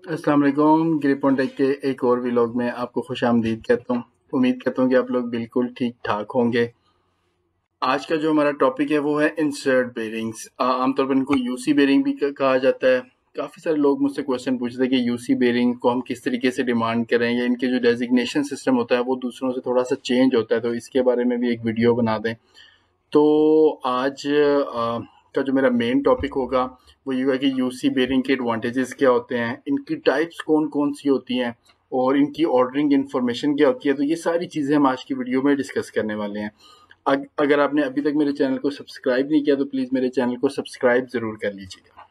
अस्सलाम वालेकुम। Grip on take के एक और व्लॉग में आपको खुशामदीद कहता हूँ। उम्मीद करता हूँ कि आप लोग बिल्कुल ठीक ठाक होंगे। आज का जो हमारा टॉपिक है वो है इंसर्ट बेरिंग्स। आमतौर पर इनको यूसी बेरिंग भी कहा जाता है। काफ़ी सारे लोग मुझसे क्वेश्चन पूछते हैं कि यूसी बेरिंग को हम किस तरीके से डिमांड करें, या इनके जो डेजिग्नेशन सिस्टम होता है वो दूसरों से थोड़ा सा चेंज होता है, तो इसके बारे में भी एक वीडियो बना दें। तो आज का जो मेरा मेन टॉपिक होगा वो ये है कि यूसी बेरिंग के एडवांटेजेस क्या होते हैं, इनकी टाइप्स कौन कौन सी होती हैं, और इनकी ऑर्डरिंग इन्फॉर्मेशन क्या होती है। तो ये सारी चीज़ें हम आज की वीडियो में डिस्कस करने वाले हैं। अगर आपने अभी तक मेरे चैनल को सब्सक्राइब नहीं किया तो प्लीज़ मेरे चैनल को सब्सक्राइब ज़रूर कर लीजिएगा।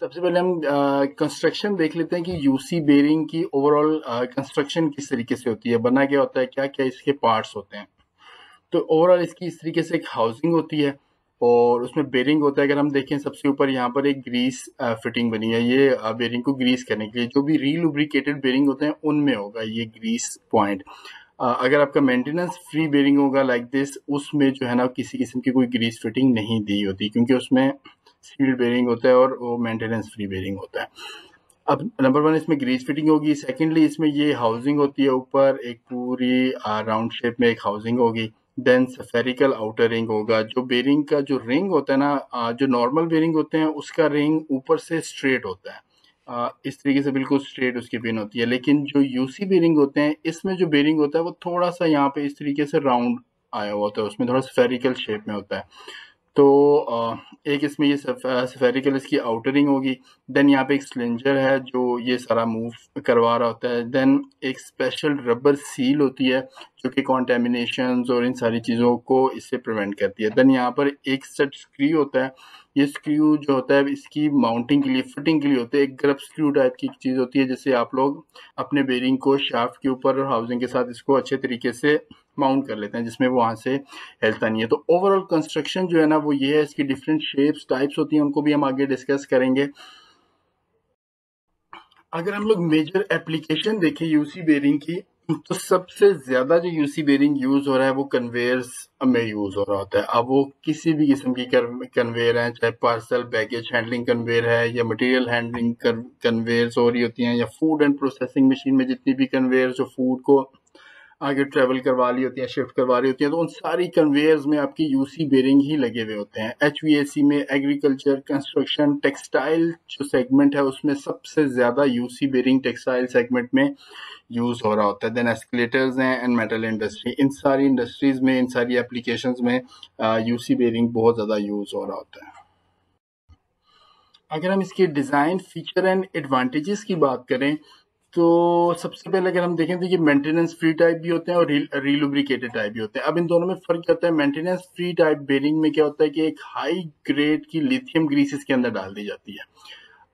सबसे पहले हम कंस्ट्रक्शन देख लेते हैं कि यूसी बेरिंग की ओवरऑल कंस्ट्रक्शन किस तरीके से होती है, बना क्या होता है, क्या क्या इसके पार्ट्स होते हैं। तो ओवरऑल इसकी इस तरीके से एक हाउसिंग होती है और उसमें बेरिंग होता है। अगर हम देखें सबसे ऊपर यहाँ पर एक ग्रीस फिटिंग बनी है, ये बेरिंग को ग्रीस करने के लिए। जो भी रीलुब्रिकेटेड बेरिंग होते हैं उनमें होगा ये ग्रीस पॉइंट। अगर आपका मेंटेनेंस फ्री बेरिंग होगा लाइक दिस, उसमें जो है ना किसी किस्म की कोई ग्रीस फिटिंग नहीं दी होती, क्योंकि उसमें सील्ड बेरिंग होता है और वो मेंटेनेंस फ्री बेरिंग होता है। अब नंबर वन इसमें ग्रीस फिटिंग होगी। सेकेंडली इसमें ये हाउसिंग होती है, ऊपर एक पूरी राउंड शेप में एक हाउसिंग होगी। देन स्फेरिकल आउटर रिंग होगा। जो बेरिंग का जो रिंग होता है ना, जो नॉर्मल बेरिंग होते हैं उसका रिंग ऊपर से स्ट्रेट होता है। इस तरीके से बिल्कुल स्ट्रेट उसकी पिन होती है, लेकिन जो यूसी बेरिंग होते हैं इसमें जो बेरिंग होता है वो थोड़ा सा यहाँ पे इस तरीके से राउंड आया हुआ होता है, उसमें थोड़ा स्फेरिकल शेप में होता है। तो एक इसमें ये स्फेरिकल इसकी आउटरिंग होगी। देन यहाँ पे एक स्लिंजर है जो ये सारा मूव करवा रहा होता है। देन एक स्पेशल रबर सील होती है जो कि कॉन्टेमिनेशंस और इन सारी चीज़ों को इससे प्रिवेंट करती है। देन यहाँ पर एक सेट स्क्रू होता है। ये स्क्रू जो होता है इसकी माउंटिंग के लिए, फिटिंग के लिए होते हैं। एक ग्रप स्क्रू टाइप की चीज़ होती है जिससे आप लोग अपने बेरिंग को शाफ्ट के ऊपर और हाउसिंग के साथ इसको अच्छे तरीके से माउंट कर लेते हैं, जिसमें वो वहाँ से हिलता नहीं है। तो ओवरऑल कंस्ट्रक्शन जो है ना वो ये है। इसकी डिफरेंट शेप्स टाइप्स होती हैं, उनको भी हम आगे डिस्कस करेंगे। अगर हम लोग मेजर एप्लीकेशन देखें यूसी बेरिंग की, तो सबसे ज्यादा जो यूसी बेरिंग यूज हो रहा है वो कन्वेयर्स में यूज हो रहा होता है। अब वो किसी भी किस्म की कन्वेयर है, चाहे पार्सल बैगेज हैंडलिंग कन्वेयर है या मटेरियल हैंडलिंग कन्वेयर्स हो रही होती हैं, या फूड एंड प्रोसेसिंग मशीन में जितनी भी कन्वेयर जो फूड को आगे ट्रेवल करवा रही होती है, शिफ्ट करवा रही होती है, तो उन सारी कन्वेयर्स में आपकी यूसी बेरिंग ही लगे हुए होते हैं। एचवीएसी में एग्रीकल्चर, कंस्ट्रक्शन, टेक्सटाइल जो सेगमेंट है उसमें सबसे ज्यादा यूसी बेरिंग टेक्सटाइल सेगमेंट में यूज हो रहा होता है। देन एस्केलेटर्स हैं एंड मेटल इंडस्ट्री, इन सारी इंडस्ट्रीज में, इन सारी एप्लीकेशंस में यूसी बेरिंग बहुत ज्यादा यूज हो रहा होता है। अगर हम इसके डिजाइन फीचर एंड एडवांटेजेस की बात करें, तो सबसे पहले अगर हम देखें तो ये मेंटेनेंस फ्री टाइप भी होते हैं और रीलुब्रिकेटेड टाइप भी होते हैं। अब इन दोनों में फर्क क्या होता है? मेंटेनेंस फ्री टाइप बेरिंग में क्या होता है कि एक हाई ग्रेड की लिथियम ग्रीस इसके अंदर डाल दी जाती है।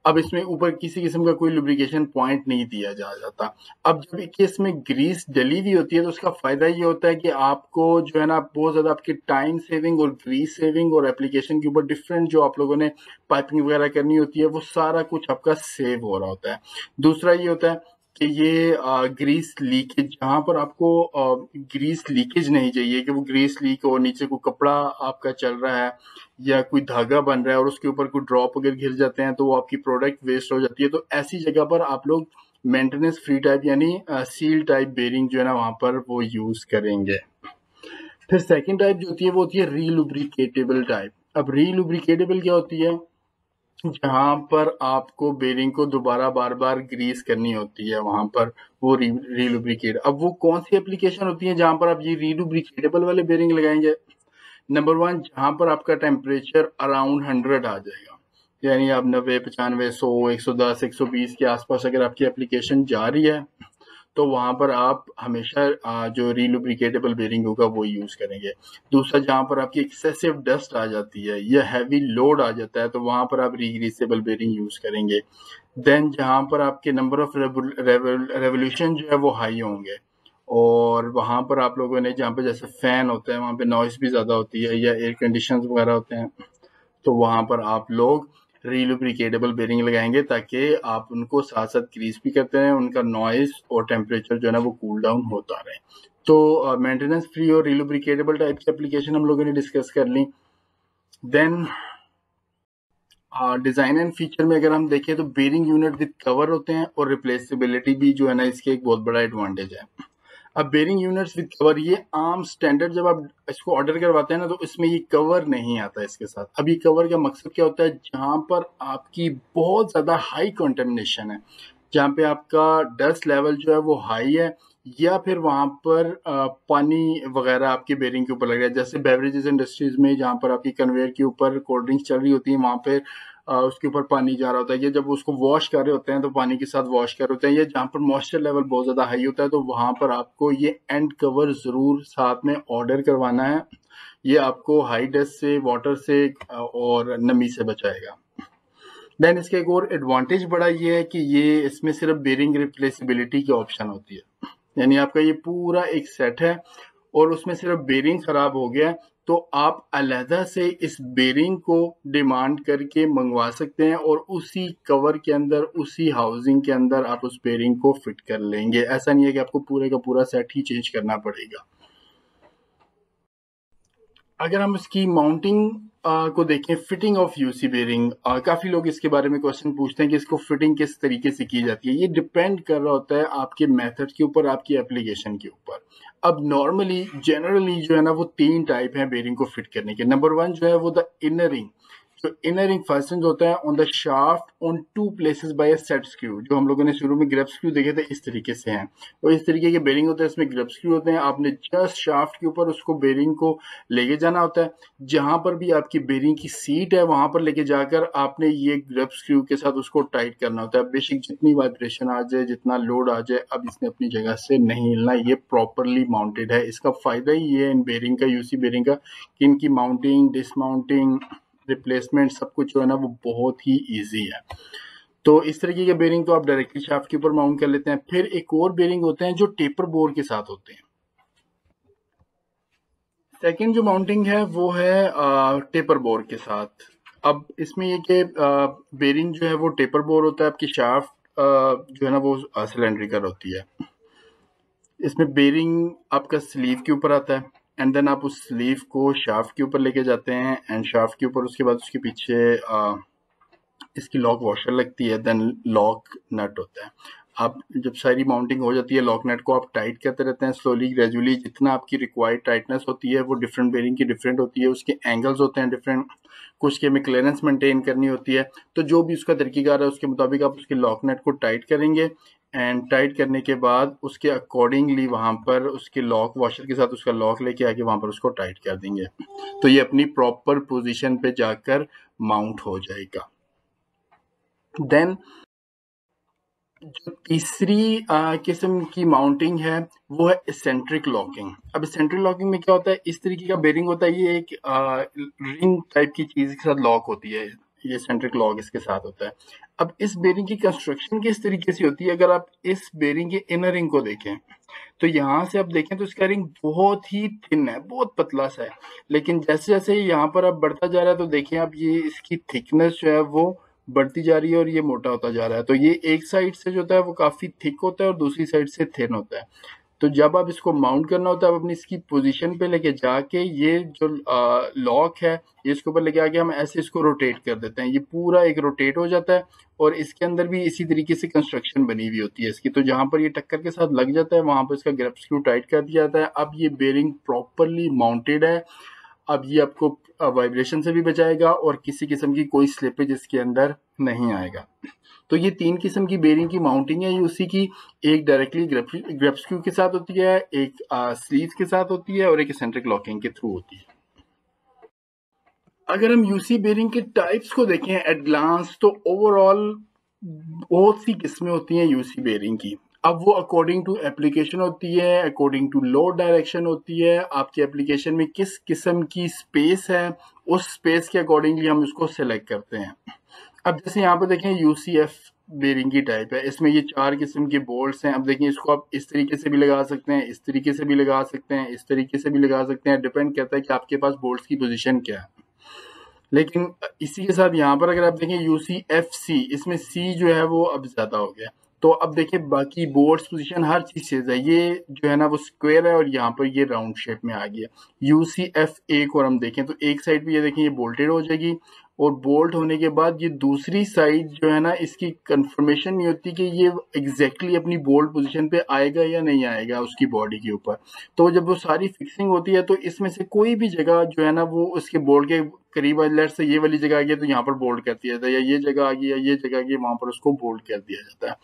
अब इसमें ऊपर किसी किस्म का कोई लुब्रिकेशन पॉइंट नहीं दिया जाता। अब जब इसमें ग्रीस डली हुई होती है तो उसका फायदा ये होता है कि आपको जो है ना बहुत ज्यादा आपकी टाइम सेविंग और ग्रीस सेविंग और एप्लीकेशन के ऊपर डिफरेंट जो आप लोगों ने पाइपिंग वगैरह करनी होती है वो सारा कुछ आपका सेव हो रहा होता है। दूसरा ये होता है कि ये ग्रीस लीकेज, जहां पर आपको ग्रीस लीकेज नहीं चाहिए कि वो ग्रीस लीक हो, नीचे कोई कपड़ा आपका चल रहा है या कोई धागा बन रहा है और उसके ऊपर कोई ड्रॉप अगर गिर जाते हैं तो वो आपकी प्रोडक्ट वेस्ट हो जाती है। तो ऐसी जगह पर आप लोग मेंटेनेंस फ्री टाइप यानी सील टाइप बेरिंग जो है ना वहां पर वो यूज करेंगे। फिर सेकंड टाइप जो होती है वो होती है रीलुब्रिकेटेबल टाइप। अब रीलुब्रिकेटेबल क्या होती है? जहां पर आपको बेरिंग को दोबारा बार बार ग्रीस करनी होती है, वहां पर वो रीलुब्रिकेट। अब वो कौन सी एप्लीकेशन होती है जहां पर आप ये रीलुब्रिकेटेबल वाले बेरिंग लगाएंगे? नंबर वन, जहां पर आपका टेम्परेचर अराउंड 100 आ जाएगा, यानी आप 90, 95, 100, 110, 120 के आसपास अगर आपकी एप्लीकेशन जा रही है तो वहां पर आप हमेशा जो रीलुब्रिकेटेबल बेरिंग होगा वो यूज करेंगे। दूसरा, जहां पर आपकी एक्सेसिव डस्ट आ जाती है या हैवी लोड आ जाता है तो वहां पर आप रीग्रीसेबल बेरिंग यूज करेंगे। देन जहां पर आपके नंबर ऑफ रेवोल्यूशन जो है वो हाई होंगे, और वहां पर आप लोगों ने जहाँ पे जैसे फैन होता है वहां पे नॉइस भी ज्यादा होती है या एयर कंडीशन वगैरह होते हैं, तो वहां पर आप लोग रीलुब्रिकेटेबल बेरिंग लगाएंगे ताकि आप उनको साथ साथ ग्रीस भी करते रहें, उनका नॉइस और टेम्परेचर जो है ना वो कूल डाउन होता रहे। तो मेंटेनेंस फ्री और रीलुब्रिकेटेबल टाइप की एप्लीकेशन हम लोगों ने डिस्कस कर ली। देन डिजाइन एंड फीचर में अगर हम देखें तो बेरिंग यूनिट विद कवर होते हैं और रिप्लेसेबिलिटी भी जो है ना इसके एक बहुत बड़ा एडवांटेज है। अब बेरिंग यूनिट्स विद कवर ये आम स्टैंडर्ड जब आप इसको ऑर्डर करवाते हैं ना तो इसमें ये कवर नहीं आता इसके साथ। अब ये कवर का मकसद क्या होता है, जहां पर आपकी बहुत ज्यादा हाई कंटेमिनेशन है, जहाँ पे आपका डस्ट लेवल जो है वो हाई है, या फिर वहां पर पानी वगैरह आपके बेरिंग के ऊपर लग रहा है, जैसे बेवरेजेस इंडस्ट्रीज में जहां पर आपकी कन्वेयर के ऊपर कोल्ड ड्रिंक्स चल रही होती है, वहां पे उसके ऊपर पानी जा रहा होता है, या जब उसको वॉश कर रहे होते हैं तो पानी के साथ वॉश कर रहे होते हैं, या जहां पर मॉइस्चर लेवल बहुत ज्यादा हाई होता है तो वहां पर आपको ये एंड कवर जरूर साथ में ऑर्डर करवाना है। ये आपको हाई डस्ट से, वाटर से और नमी से बचाएगा। देन इसका एक और एडवांटेज बड़ा ये है कि ये इसमें सिर्फ बेरिंग रिप्लेसेबिलिटी की ऑप्शन होती है, यानी आपका ये पूरा एक सेट है और उसमें सिर्फ बेरिंग खराब हो गया तो आप अलहदा से इस बेरिंग को डिमांड करके मंगवा सकते हैं और उसी कवर के अंदर, उसी हाउसिंग के अंदर आप उस बेरिंग को फिट कर लेंगे। ऐसा नहीं है कि आपको पूरे का पूरा सेट ही चेंज करना पड़ेगा। अगर हम इसकी माउंटिंग को देखें, फिटिंग ऑफ यूसी बेरिंग, काफी लोग इसके बारे में क्वेश्चन पूछते हैं कि इसको फिटिंग किस तरीके से की जाती है। ये डिपेंड कर रहा होता है आपके मेथड के ऊपर, आपकी एप्लीकेशन के ऊपर। अब नॉर्मली जनरली जो है ना वो 3 टाइप है बेरिंग को फिट करने के। नंबर 1 जो है वो द इनरिंग, जो इनरिंग फास्टेंड होता है on the shaft on 2 places by a set screw. जो हम लोगों ने शुरू में ग्रेप स्क्रू देखे थे इस तरीके से हैं, और इस तरीके के बेरिंग होते हैं, इसमें ग्रेप स्क्रू होते हैं। आपने जस्ट शाफ्ट के ऊपर उसको बेरिंग को लेके जाना होता है, जहां पर भी आपकी बेरिंग की सीट है वहां पर लेके जाकर आपने ये ग्रेप स्क्रू के साथ उसको टाइट करना होता है। बेशक जितनी वाइब्रेशन आ जाए, जितना लोड आ जाए, अब इसने अपनी जगह से नहीं हिलना, ये प्रॉपरली माउंटेड है। इसका फायदा ही ये है इन बेरिंग का, यूसी बेरिंग का, कि इनकी माउंटिंग, डिसमाउंटिंग, रिप्लेसमेंट सब कुछ जो है ना वो बहुत ही इजी है। तो इस तरीके के बेरिंग तो आप डायरेक्टली शाफ्ट के ऊपर माउंट कर लेते हैं। फिर एक और बेरिंग होते हैं जो टेपर बोर के साथ होते हैं। सेकंड जो माउंटिंग है वो है टेपर बोर के साथ। अब इसमें ये कि बेरिंग जो है वो टेपर बोर होता है, आपकी शाफ्ट जो है ना वो सिलेंड्रिकल होती है। इसमें बेरिंग आपका स्लीव के ऊपर आता है, एंड देन आप उस स्लीव को शाफ्ट के ऊपर लेके जाते हैं, एंड शाफ्ट के ऊपर उसके बाद उसके पीछे इसकी लॉक वॉशर लगती है, देन लॉक नट होता है। आप जब सारी माउंटिंग हो जाती है, लॉक नट को आप टाइट करते रहते हैं स्लोली ग्रेजुअली, जितना आपकी रिक्वायर्ड टाइटनेस होती है वो डिफरेंट बेरिंग की डिफरेंट होती है, उसके एंगल्स होते हैं डिफरेंट, कुछ के में क्लियरेंस मेंटेन करनी होती है। तो जो भी उसका तरीकेकार है उसके मुताबिक आप उसके लॉक नट को टाइट करेंगे, एंड टाइट करने के बाद उसके अकॉर्डिंगली वहां पर उसके लॉक वॉशर के साथ उसका लॉक लेके आके वहां पर उसको टाइट कर देंगे, तो ये अपनी प्रॉपर पोजीशन पे जाकर माउंट हो जाएगा। देन जो तीसरी किस्म की माउंटिंग है वो है एसेंट्रिक लॉकिंग। अब एसेंट्रिक लॉकिंग में क्या होता है, इस तरीके का बेरिंग होता है, ये एक रिंग टाइप की चीज के साथ लॉक होती है, ये एसेंट्रिक लॉक इसके साथ होता है। अब इस बेरिंग की कंस्ट्रक्शन किस तरीके से होती है, अगर आप इस बेरिंग के इनर रिंग को देखें तो यहाँ से आप देखें तो इसका रिंग बहुत ही थिन है, बहुत पतला सा है, लेकिन जैसे जैसे यहाँ पर अब बढ़ता जा रहा है तो देखें आप ये इसकी थिकनेस जो है वो बढ़ती जा रही है और ये मोटा होता जा रहा है। तो ये एक साइड से जो होता है वो काफी थिक होता है और दूसरी साइड से थिन होता है। तो जब आप इसको माउंट करना होता है, आप अपनी इसकी पोजीशन पे लेके जाके ये जो लॉक है ये इसके ऊपर लेके आके हम ऐसे इसको रोटेट कर देते हैं, ये पूरा एक रोटेट हो जाता है। और इसके अंदर भी इसी तरीके से कंस्ट्रक्शन बनी हुई होती है इसकी, तो जहां पर ये टक्कर के साथ लग जाता है वहां पर इसका ग्रिप स्क्रू टाइट कर दिया जाता है। अब ये बेरिंग प्रॉपरली माउंटेड है। अब ये आपको वाइब्रेशन से भी बचाएगा और किसी किस्म की कोई स्लिपेज इसके अंदर नहीं आएगा। तो ये 3 किस्म की बेरिंग की माउंटिंग है, ये उसी की, एक डायरेक्टली ग्रिप स्क्रू के साथ होती है, एक स्लीव के साथ होती है और एक एसेंट्रिक लॉकिंग के थ्रू होती है। अगर हम यूसी बेरिंग के टाइप्स को देखें एट ग्लांस तो ओवरऑल बहुत सी किस्में होती हैं यूसी बेरिंग की। अब वो अकॉर्डिंग टू एप्लीकेशन होती है, अकॉर्डिंग टू लोड डायरेक्शन होती है, आपकी एप्लीकेशन में किस किस्म की स्पेस है उस स्पेस के अकॉर्डिंगली हम उसको सेलेक्ट करते हैं। अब जैसे यहाँ पे देखें यूसीएफ बेरिंग की टाइप है, इसमें ये 4 किस्म के बोल्ट्स हैं। अब देखिए इसको आप इस तरीके से भी लगा सकते हैं, इस तरीके से भी लगा सकते हैं, इस तरीके से भी लगा सकते हैं, डिपेंड करता है कि आपके पास बोल्ट्स की पोजीशन क्या है। लेकिन इसी के साथ यहाँ पर अगर आप देखें यूसीएफसी, इसमें सी जो है वो अब ज्यादा हो गया। तो अब देखिए बाकी बोर्ड्स पोजीशन हर चीज से है, ये जो है ना वो स्क्वायर है और यहाँ पर ये राउंड शेप में आ गया। यूसीएफ ए को हम देखें तो एक साइड पे ये देखें ये बोल्टेड हो जाएगी और बोल्ट होने के बाद ये दूसरी साइड जो है ना, इसकी कंफर्मेशन नहीं होती कि ये एग्जैक्टली अपनी बोल्ट पोजीशन पे आएगा या नहीं आएगा उसकी बॉडी के ऊपर। तो जब वो सारी फिक्सिंग होती है तो इसमें से कोई भी जगह जो है ना वो उसके बोल्ट के करीब, लेट से ये वाली जगह आ गई तो यहाँ पर बोल्ट कर दिया जाता है, या ये जगह आ गई या ये जगह आ गई, वहां पर उसको बोल्ट कर दिया जाता है,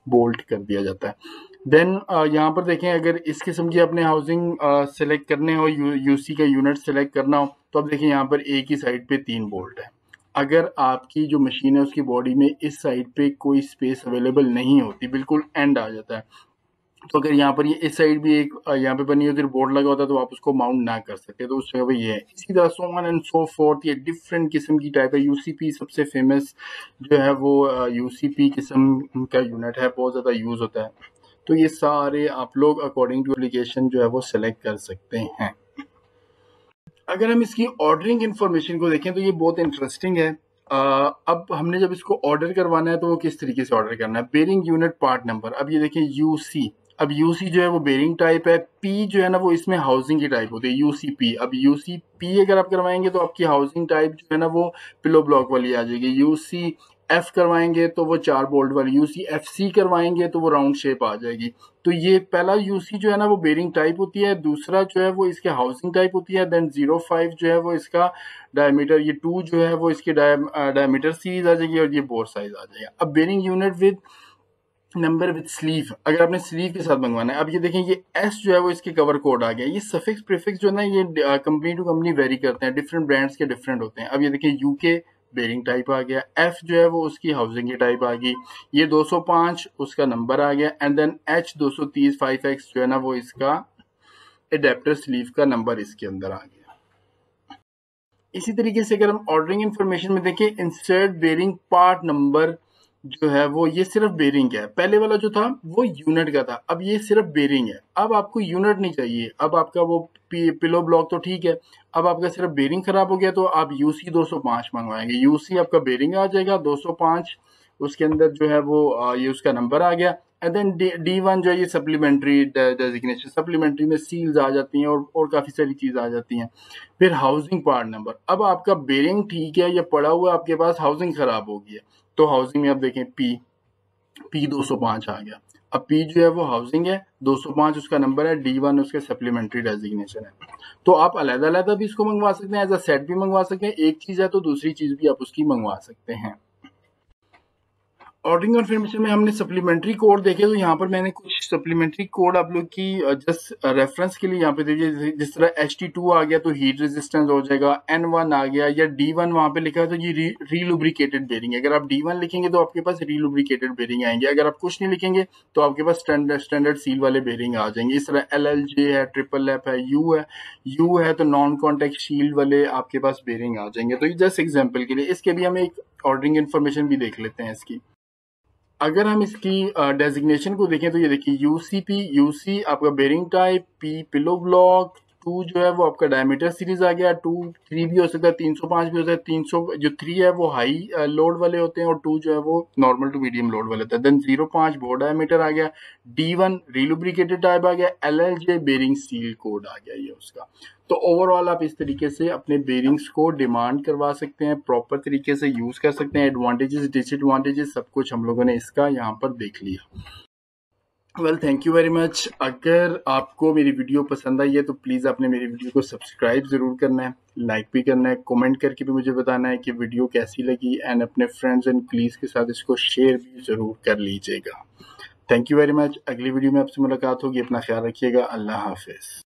बोल्ट कर दिया जाता है। देन यहाँ पर देखें, अगर इस किस्म की अपने हाउसिंग सेलेक्ट करने हो, यूसी का यूनिट सेलेक्ट करना हो, तो अब देखिए यहाँ पर एक ही साइड पे 3 बोल्ट है। अगर आपकी जो मशीन है उसकी बॉडी में इस साइड पे कोई स्पेस अवेलेबल नहीं होती, बिल्कुल एंड आ जाता है, तो अगर यहाँ पर ये इस साइड भी एक यहाँ पे बनी होती है, बोर्ड लगा होता है, तो आप उसको माउंट ना कर सकते, तो उस जगह पे ये है। इसी तरह so on and so fourth, ये डिफरेंट किस्म की टाइप है। यूसीपी सबसे फेमस जो है वो यूसीपी किस्म का यूनिट है, बहुत ज़्यादा यूज़ होता है। तो ये सारे आप लोग अकॉर्डिंग टू एप्लीकेशन जो है वो सिलेक्ट कर सकते हैं। अगर हम इसकी ऑर्डरिंग इन्फॉर्मेशन को देखें तो ये बहुत इंटरेस्टिंग है। अब हमने जब इसको ऑर्डर करवाना है तो वो किस तरीके से ऑर्डर करना है। बेरिंग यूनिट पार्ट नंबर, अब ये देखें यूसी, अब यूसी जो है वो बेरिंग टाइप है, पी जो है ना वो इसमें हाउसिंग की टाइप होती है, यूसीपी। अब यूसीपी अगर आप करवाएंगे तो आपकी हाउसिंग टाइप जो है ना वो पिलो ब्लॉक वाली आ जाएगी। यूसी एफ करवाएंगे तो वो 4 बोल्ट वाली, यूसी एफ सी करवाएंगे तो वो राउंड शेप आ जाएगी। तो ये पहला यूसी जो है ना वो बेरिंग टाइप होती है, दूसरा जो है वो इसके हाउसिंग टाइप होती है, देन 05 जो है वो इसका डायमीटर, ये 2 जो है वो इसके डायमीटर सीरीज आ जाएगी, और ये बोर साइज आ जाएगा। अब bearing unit with number with sleeve, अगर आपने स्लीव के साथ मंगवाना है, अब ये देखें ये एस जो है वो इसके कवर कोड आ गया। ये सफिक्स प्रीफिक्स जो है ना ये कंपनी टू कंपनी वेरी करते हैं, डिफरेंट ब्रांड्स के डिफरेंट होते हैं। अब ये देखें यूके बेरिंग टाइप आ गया, एफ जो है वो उसकी हाउसिंग की टाइप आ गई, ये 205 उसका नंबर आ गया, एंड देन एच 230 5x जो है ना वो इसका एडेप्टर स्लीव का नंबर इसके अंदर आ गया। इसी तरीके से अगर हम ऑर्डरिंग इंफॉर्मेशन में देखें, इंसर्ट बेरिंग पार्ट नंबर जो है वो ये सिर्फ बेरिंग है। पहले वाला जो था वो यूनिट का था, अब ये सिर्फ बेरिंग है। अब आपको यूनिट नहीं चाहिए, अब आपका वो पिलो ब्लॉक तो ठीक है, अब आपका सिर्फ बेरिंग खराब हो गया तो आप यूसी 205 मंगवाएंगे। यूसी आपका बेरिंग आ जाएगा 205, उसके अंदर जो है वो ये उसका नंबर आ गया, एंड देन D1 जो है ये सप्लीमेंट्री डेजिग्नेशन, सप्लीमेंट्री में सील्स आ जाती हैं और काफी सारी चीज आ जाती हैं। फिर हाउसिंग पार्ट नंबर, अब आपका बेरिंग ठीक है, ये पड़ा हुआ आपके पास, हाउसिंग खराब हो गई है, तो हाउसिंग में आप देखें पी 205 आ गया। अब पी जो है वो हाउसिंग है, 205 उसका नंबर है, D1 उसके सप्लीमेंट्री डेजिग्नेशन है। तो आप अलग अलग भी इसको मंगवा सकते हैं, एज अ सेट भी मंगवा सकते हैं। एक चीज है तो दूसरी चीज भी आप उसकी मंगवा सकते हैं। ऑर्डरिंग इन्फॉर्मेशन में हमने सप्लीमेंट्री कोड देखे, तो यहाँ पर मैंने कुछ सप्लीमेंट्री कोड आप लोग की जस्ट रेफरेंस के लिए यहाँ पे देखिए। जिस तरह HT2 आ गया तो हीट रेजिस्टेंस हो जाएगा, N1 आ गया या D1 वहां पे लिखा है तो ये रीलुब्रिकेटेड बेरिंग है। अगर आप D1 लिखेंगे तो आपके पास रीलुब्रिकेटेड बेरिंग आएंगे, अगर आप कुछ नहीं लिखेंगे तो आपके पास स्टैंडर्ड सील वाले बेरिंग आ जाएंगे। इस तरह LLJ है, FFF है, यू है तो नॉन कॉन्टेक्ट शील्ड वाले आपके पास बेरिंग आ जाएंगे। तो ये जस्ट एग्जाम्पल के लिए, इसके भी हम एक ऑर्डरिंग इन्फॉर्मेशन भी देख लेते हैं इसकी। अगर हम इसकी डेजिग्नेशन को देखें तो ये देखिए यूसी आपका bearing type, P pillow block, 2 जो है वो आपका डायमीटर सीरीज आ गया, 2 3 भी हो सकता है, 305 भी हो सकता है। 300 जो 3 है वो हाई लोड वाले होते हैं और 2 जो है वो नॉर्मल टू मीडियम लोड वाले होते हैं। देन 05 बोर्ड डायमीटर आ गया, D1 रीलुब्रिकेटेड टाइप आ गया, LLJ बेरिंग सील कोड आ गया ये उसका। तो ओवरऑल आप इस तरीके से अपने बेरिंग्स को डिमांड करवा सकते हैं, प्रॉपर तरीके से यूज कर सकते हैं। एडवांटेजेस डिसएडवांटेजेस सब कुछ हम लोगों ने इसका यहाँ पर देख लिया। Well, thank you very much. अगर आपको मेरी वीडियो पसंद आई है तो प्लीज़ आपने मेरी वीडियो को सब्सक्राइब ज़रूर करना है, लाइक भी करना है, कमेंट करके भी मुझे बताना है कि वीडियो कैसी लगी, एंड अपने फ्रेंड्स एंड कलीग्स के साथ इसको शेयर भी ज़रूर कर लीजिएगा। Thank you very much. अगली वीडियो में आपसे मुलाकात होगी, अपना ख्याल रखिएगा। अल्लाह हाफिज़।